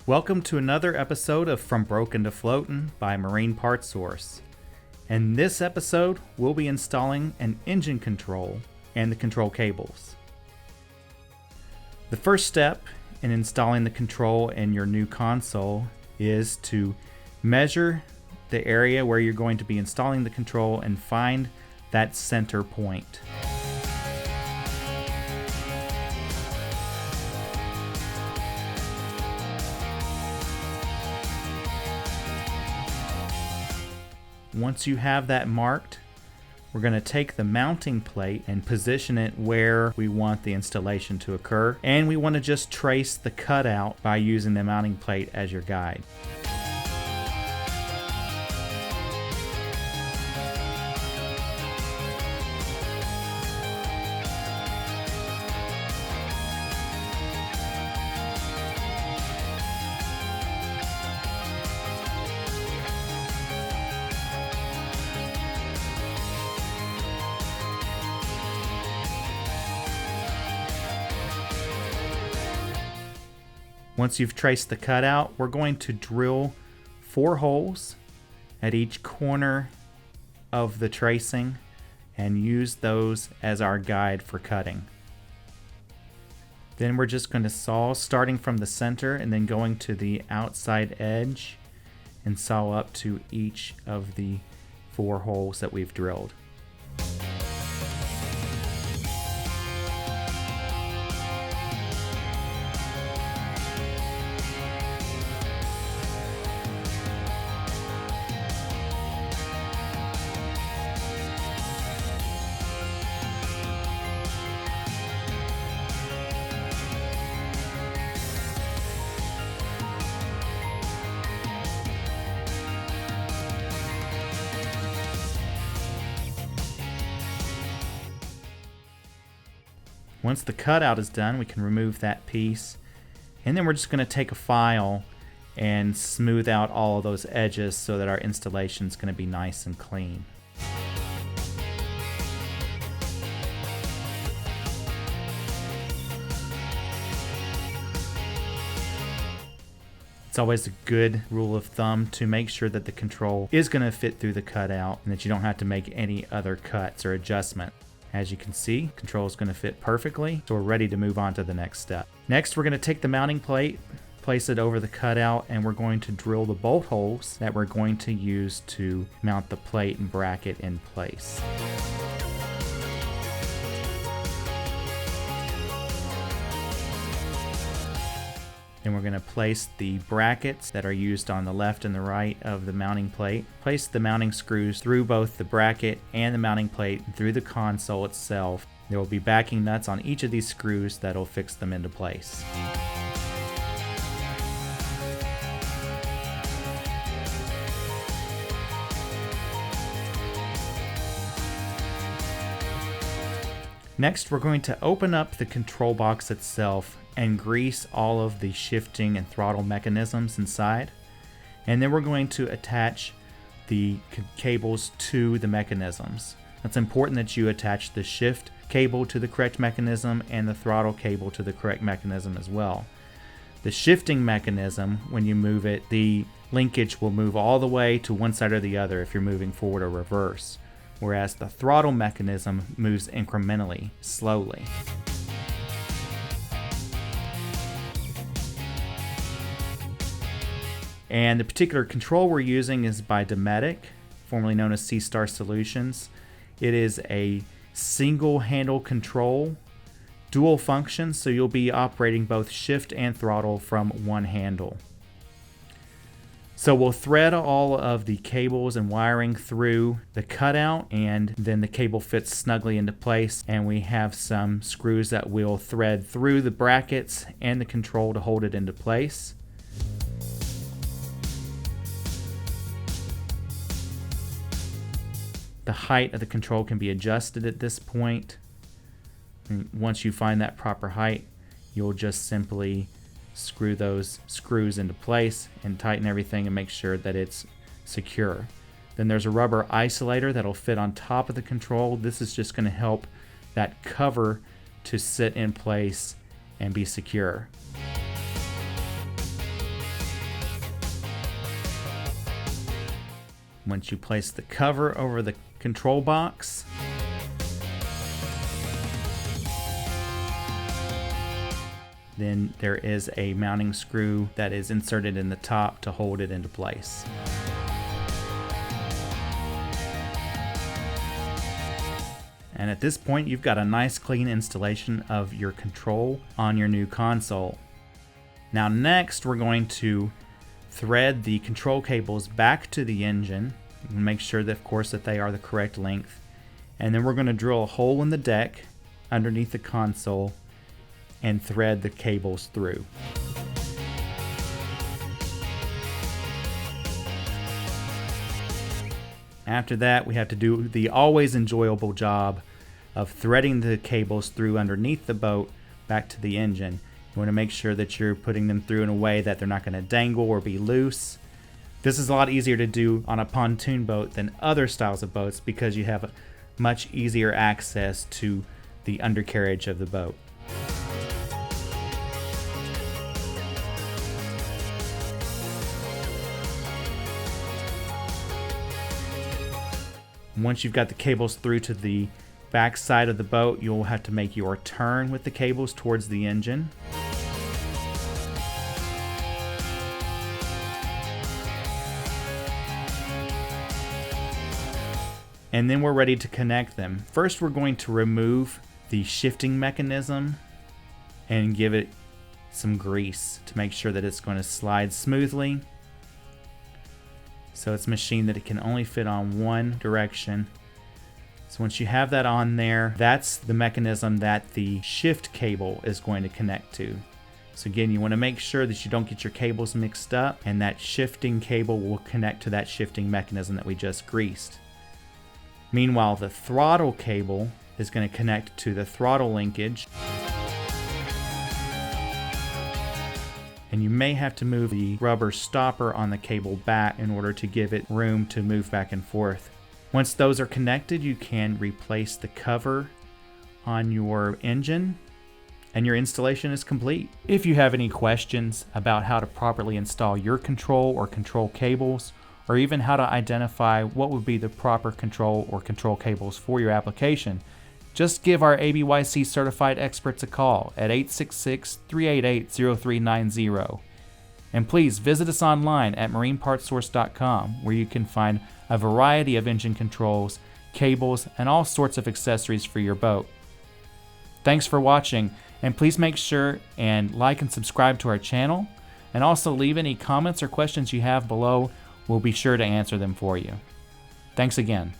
Welcome to another episode of From Broken to Floatin' by marinepartssource. In this episode, we'll be installing an engine control and the control cables. The first step in installing the control in your new console is to measure the area where you're going to be installing the control and find that center point. Once you have that marked, we're going to take the mounting plate and position it where we want the installation to occur, and we want to just trace the cutout by using the mounting plate as your guide. Once you've traced the cutout, we're going to drill 4 holes at each corner of the tracing and use those as our guide for cutting. Then we're just going to saw starting from the center and then going to the outside edge and saw up to each of the 4 holes that we've drilled. Once the cutout is done, we can remove that piece, and then we're just going to take a file and smooth out all of those edges so that our installation is going to be nice and clean. It's always a good rule of thumb to make sure that the control is going to fit through the cutout and that you don't have to make any other cuts or adjustment. As you can see, control is going to fit perfectly, so we're ready to move on to the next step. Next, we're going to take the mounting plate, place it over the cutout, and we're going to drill the bolt holes that we're going to use to mount the plate and bracket in place. Then we're going to place the brackets that are used on the left and the right of the mounting plate. Place the mounting screws through both the bracket and the mounting plate through the console itself. There will be backing nuts on each of these screws that will fix them into place. Next, we're going to open up the control box itself and grease all of the shifting and throttle mechanisms inside. And then we're going to attach the cables to the mechanisms. It's important that you attach the shift cable to the correct mechanism and the throttle cable to the correct mechanism as well. The shifting mechanism, when you move it, the linkage will move all the way to one side or the other if you're moving forward or reverse, whereas the throttle mechanism moves incrementally, slowly. And the particular control we're using is by Dometic, formerly known as C-Star Solutions. It is a single handle control, dual function, so you'll be operating both shift and throttle from one handle. So we'll thread all of the cables and wiring through the cutout, and then the cable fits snugly into place, and we have some screws that will thread through the brackets and the control to hold it into place. The height of the control can be adjusted at this point. And once you find that proper height, you'll just simply screw those screws into place and tighten everything and make sure that it's secure. Then there's a rubber isolator that'll fit on top of the control. This is just going to help that cover to sit in place and be secure. Once you place the cover over the control box, then there is a mounting screw that is inserted in the top to hold it into place. And at this point, you've got a nice clean installation of your control on your new console. Now next, we're going to thread the control cables back to the engine and make sure that, of course, that they are the correct length. And then we're going to drill a hole in the deck underneath the console and thread the cables through. After that, we have to do the always enjoyable job of threading the cables through underneath the boat back to the engine. You want to make sure that you're putting them through in a way that they're not going to dangle or be loose. This is a lot easier to do on a pontoon boat than other styles of boats because you have much easier access to the undercarriage of the boat. Once you've got the cables through to the back side of the boat, you'll have to make your turn with the cables towards the engine. And then we're ready to connect them. First, we're going to remove the shifting mechanism and give it some grease to make sure that it's going to slide smoothly. So it's machined that it can only fit on one direction. So once you have that on there, that's the mechanism that the shift cable is going to connect to. So again, you want to make sure that you don't get your cables mixed up, and that shifting cable will connect to that shifting mechanism that we just greased. Meanwhile, the throttle cable is going to connect to the throttle linkage. And you may have to move the rubber stopper on the cable back in order to give it room to move back and forth. Once those are connected, you can replace the cover on your engine and your installation is complete. If you have any questions about how to properly install your control or control cables, or even how to identify what would be the proper control or control cables for your application, just give our ABYC certified experts a call at 866-388-0390. And please visit us online at marinepartssource.com, where you can find a variety of engine controls, cables, and all sorts of accessories for your boat. Thanks for watching, and please make sure and like and subscribe to our channel, and also leave any comments or questions you have below. We'll be sure to answer them for you. Thanks again.